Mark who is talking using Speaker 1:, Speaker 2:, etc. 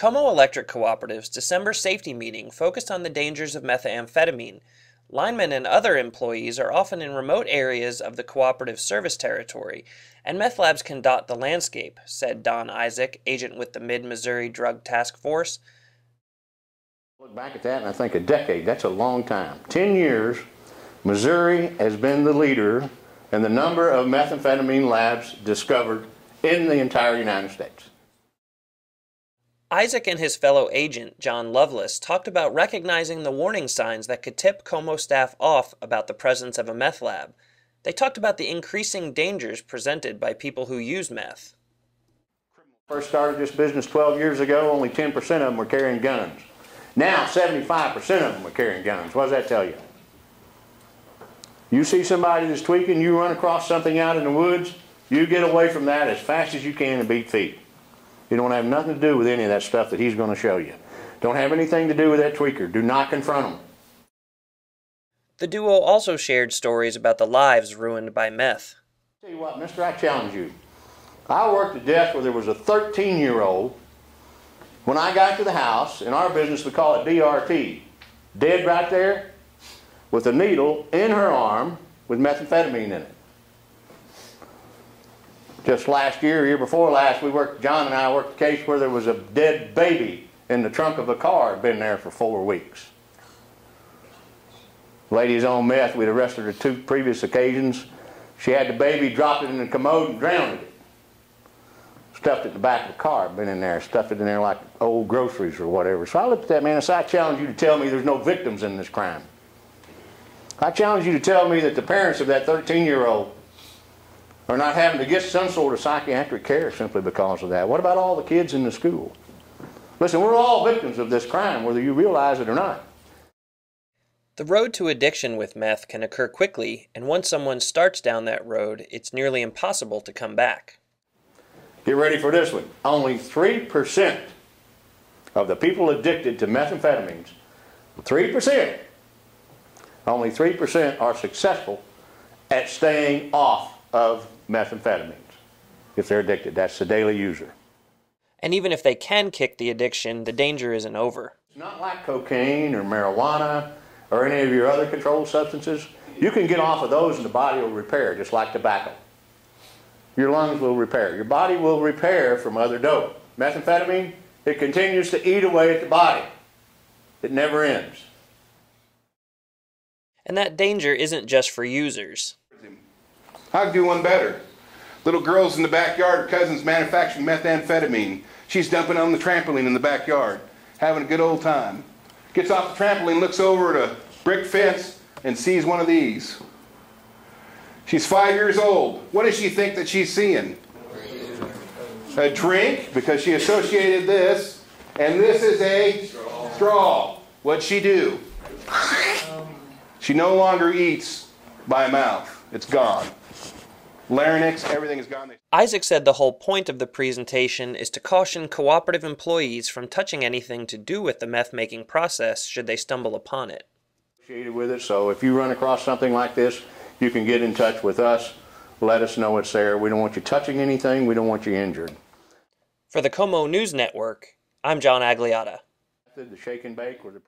Speaker 1: Como Electric Cooperative's December safety meeting focused on the dangers of methamphetamine. Linemen and other employees are often in remote areas of the cooperative service territory, and meth labs can dot the landscape, said Don Isaac, agent with the Mid-Missouri Drug Task Force.
Speaker 2: Look back at that and I think a decade, that's a long time. 10 years, Missouri has been the leader in the number of methamphetamine labs discovered in the entire United States.
Speaker 1: Isaac and his fellow agent, John Lovelace, talked about recognizing the warning signs that could tip Como staff off about the presence of a meth lab. They talked about the increasing dangers presented by people who use meth.
Speaker 2: First started this business 12 years ago, only 10% of them were carrying guns. Now 75% of them are carrying guns. What does that tell you? You see somebody that's tweaking, you run across something out in the woods, you get away from that as fast as you can and beat feet. You don't have nothing to do with any of that stuff that he's going to show you. Don't have anything to do with that tweaker. Do not confront him.
Speaker 1: The duo also shared stories about the lives ruined by meth.
Speaker 2: Tell you what, mister, I challenge you. I worked a desk where there was a 13-year-old. When I got to the house, in our business we call it DRT, dead right there with a needle in her arm with methamphetamine in it. Just last year, year before last, John and I worked a case where there was a dead baby in the trunk of a car, had been there for 4 weeks. Lady's on meth. We'd arrested her 2 previous occasions. She had the baby, dropped it in the commode and drowned it. Stuffed it in the back of the car, been in there, stuffed it in there like old groceries or whatever. So I looked at that man and said, I challenge you to tell me there's no victims in this crime. I challenge you to tell me that the parents of that 13-year-old are not having to get some sort of psychiatric care simply because of that. What about all the kids in the school? Listen, we're all victims of this crime, whether you realize it or not.
Speaker 1: The road to addiction with meth can occur quickly, and once someone starts down that road, it's nearly impossible to come back.
Speaker 2: Get ready for this one. Only 3% of the people addicted to methamphetamines, 3%, only 3% are successful at staying off of methamphetamines if they're addicted. That's the daily user.
Speaker 1: And even if they can kick the addiction, the danger isn't over.
Speaker 2: It's not like cocaine or marijuana or any of your other controlled substances. You can get off of those and the body will repair, just like tobacco. Your lungs will repair. Your body will repair from other dope. Methamphetamine, it continues to eat away at the body. It never ends.
Speaker 1: And that danger isn't just for users.
Speaker 3: I'll do one better. Little girl's in the backyard, her cousin's manufacturing methamphetamine. She's dumping on the trampoline in the backyard, having a good old time. Gets off the trampoline, looks over at a brick fence, and sees one of these. She's 5 years old. What does she think that she's seeing? A drink, because she associated this, and this is a straw. What'd she do? She no longer eats by mouth. It's gone. Larynx, everything is gone.
Speaker 1: Isaac said the whole point of the presentation is to caution cooperative employees from touching anything to do with the meth-making process should they stumble upon it.
Speaker 2: With it, so if you run across something like this, you can get in touch with us. Let us know it's there. We don't want you touching anything. We don't want you injured.
Speaker 1: For the Como News Network, I'm John Agliata.
Speaker 2: The shake and bake was a